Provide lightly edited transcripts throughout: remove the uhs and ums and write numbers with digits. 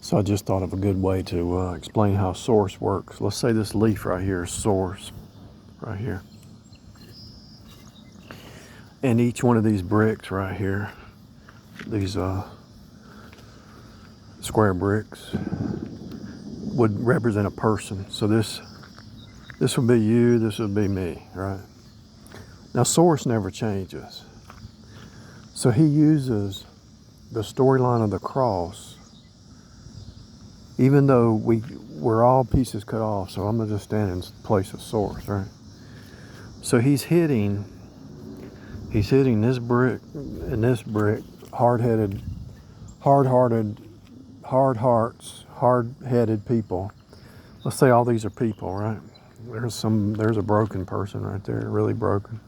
So I just thought of a good way to explain how source works. Let's say this leaf right here is source, right here. And each one of these bricks right here, these square bricks, would represent a person. So this would be you, this would be me, right? Now source never changes. So he uses the storyline of the cross, even though we're all pieces cut off. So I'm gonna just stand in place of source, right? So he's hitting this brick and this brick, hard-headed, hard-hearted, hard hearts, hard-headed people. Let's say all these are people, right? There's a broken person right there, really broken.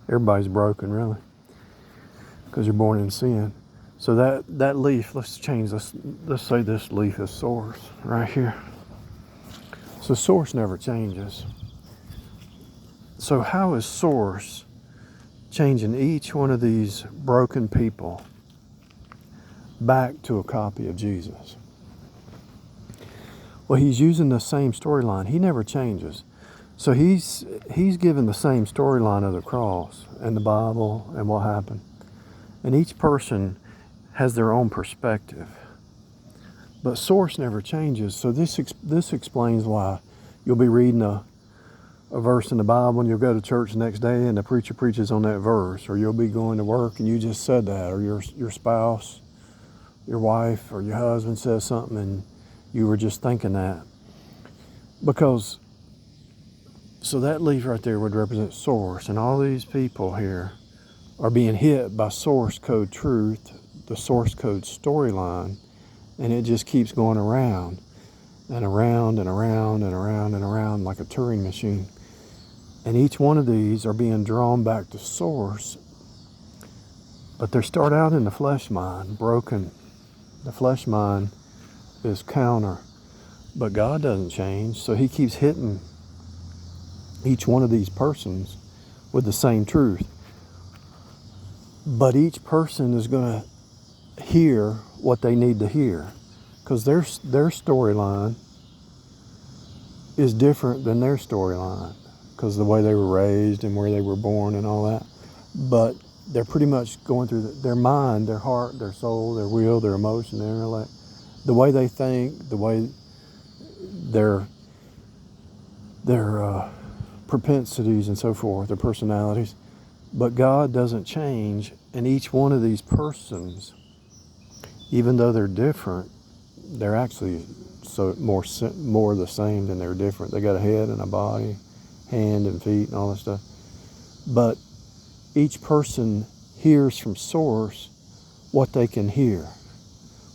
Everybody's broken, really, because you're born in sin. So that leaf, let's change this. Let's say this leaf is source right here. So source never changes. So how is source changing each one of these broken people back to a copy of Jesus? Well, he's using the same storyline. He never changes. So he's given the same storyline of the cross and the Bible and what happened. And each person has their own perspective. But source never changes. So this explains why you'll be reading a verse in the Bible and you'll go to church the next day and the preacher preaches on that verse, or you'll be going to work and you just said that, or your spouse, your wife, or your husband says something and you were just thinking that. So that leaf right there would represent source, and all these people here are being hit by source code truth, the source code storyline, and it just keeps going around and around and around and around and around like a Turing machine. And each one of these are being drawn back to source, but they start out in the flesh mind, broken. The flesh mind is counter, but God doesn't change, so he keeps hitting each one of these persons with the same truth. But each person is going to hear what they need to hear, because their storyline is different than their storyline, because the way they were raised and where they were born and all that. But they're pretty much going through their mind, their heart, their soul, their will, their emotion, their intellect, the way they think, the way their propensities and so forth, their personalities. But God doesn't change, and each one of these persons, even though they're different, they're actually more the same than they're different. They got a head and a body, hand and feet and all that stuff. But each person hears from source what they can hear,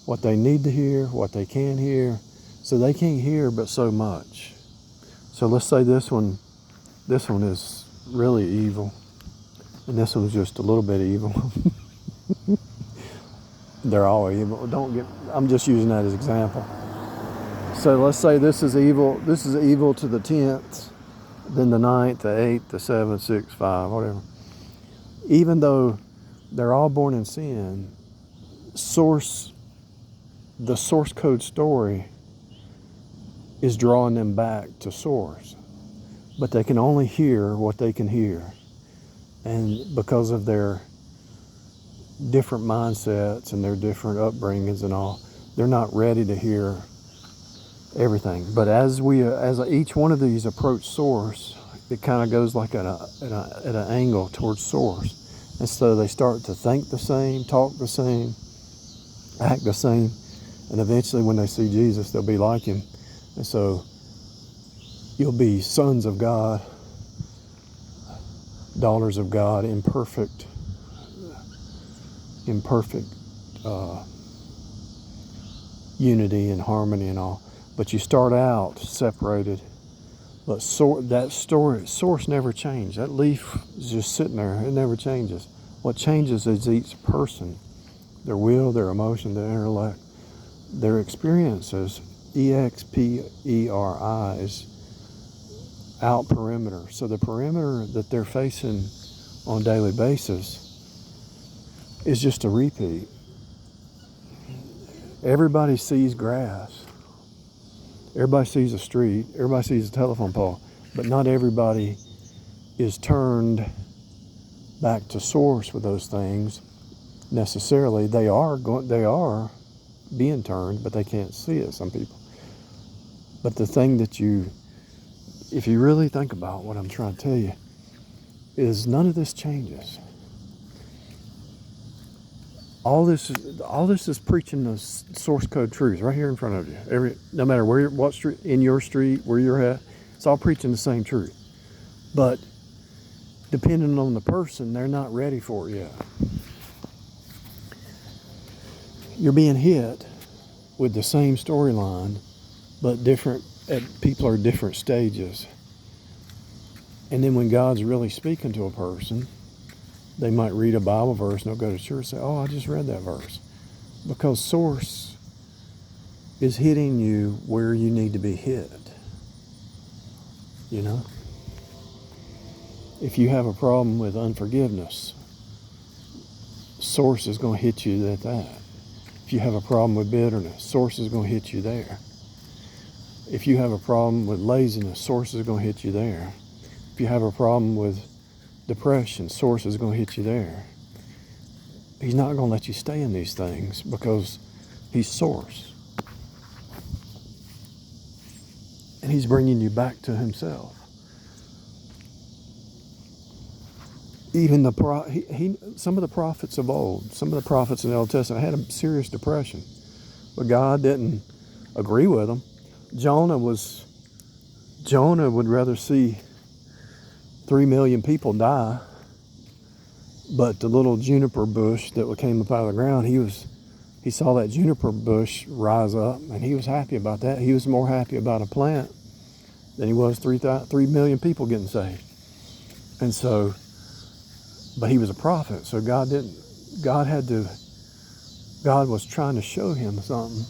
what they need to hear, what they can hear. So they can't hear but so much. So let's say this one is really evil, and this one's just a little bit evil. They're all evil. I'm just using that as an example. So let's say this is evil to the 10th, then the 9th, the 8th, the 7th, 6th, 5, whatever. Even though they're all born in sin, the source code story is drawing them back to source. But they can only hear what they can hear. And because of their different mindsets and their different upbringings and all, they're not ready to hear everything. But as each one of these approach source, it kind of goes like at an angle towards source. And so they start to think the same, talk the same, act the same. And eventually when they see Jesus, they'll be like him. And so you'll be sons of God, daughters of God, imperfect unity and harmony and all. But you start out separated. But source never changed. That leaf is just sitting there. It never changes. What changes is each person, their will, their emotion, their intellect, their experiences, EXPERIs, out perimeter. So the perimeter that they're facing on a daily basis is just a repeat. Everybody sees grass. Everybody sees a street. Everybody sees a telephone pole. But not everybody is turned back to source with those things necessarily. They are being turned, but they can't see it, some people. But the thing that if you really think about what I'm trying to tell you, is none of this changes. All this is preaching the source code truth right here in front of you. No matter what street, in your street, where you're at, it's all preaching the same truth. But depending on the person, they're not ready for it yet. You're being hit with the same storyline, but people are different stages. And then when God's really speaking to a person, they might read a Bible verse and they'll go to church and say, oh, I just read that verse. Because source is hitting you where you need to be hit. You know? If you have a problem with unforgiveness, source is going to hit you at that. If you have a problem with bitterness, source is going to hit you there. If you have a problem with laziness, source is going to hit you there. If you have a problem with depression, source is going to hit you there. He's not going to let you stay in these things because he's source. And he's bringing you back to himself. Even some of the prophets of old, some of the prophets in the Old Testament had a serious depression, but God didn't agree with them. Jonah would rather see 3 million people die, but the little juniper bush that came up out of the ground, he saw that juniper bush rise up, and he was happy about that. He was more happy about a plant than he was 3 million people getting saved. And so, but he was a prophet, so God was trying to show him something,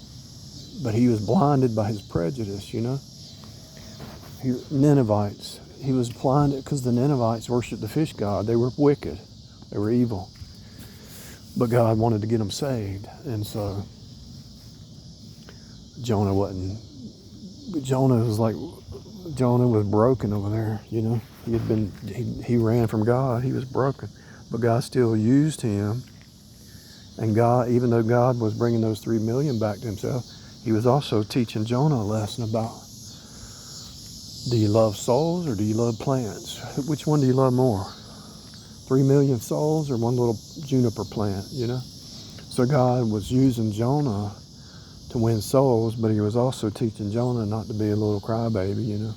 but he was blinded by his prejudice, you know. Ninevites, he was blinded because the Ninevites worshiped the fish god. They were wicked. They were evil. But God wanted to get them saved. And so Jonah was broken over there, you know. He ran from God. He was broken. But God still used him. And God, even though God was bringing those 3 million back to himself, he was also teaching Jonah a lesson about, do you love souls or do you love plants? Which one do you love more? 3 million souls or one little juniper plant, you know? So God was using Jonah to win souls, but he was also teaching Jonah not to be a little crybaby, you know?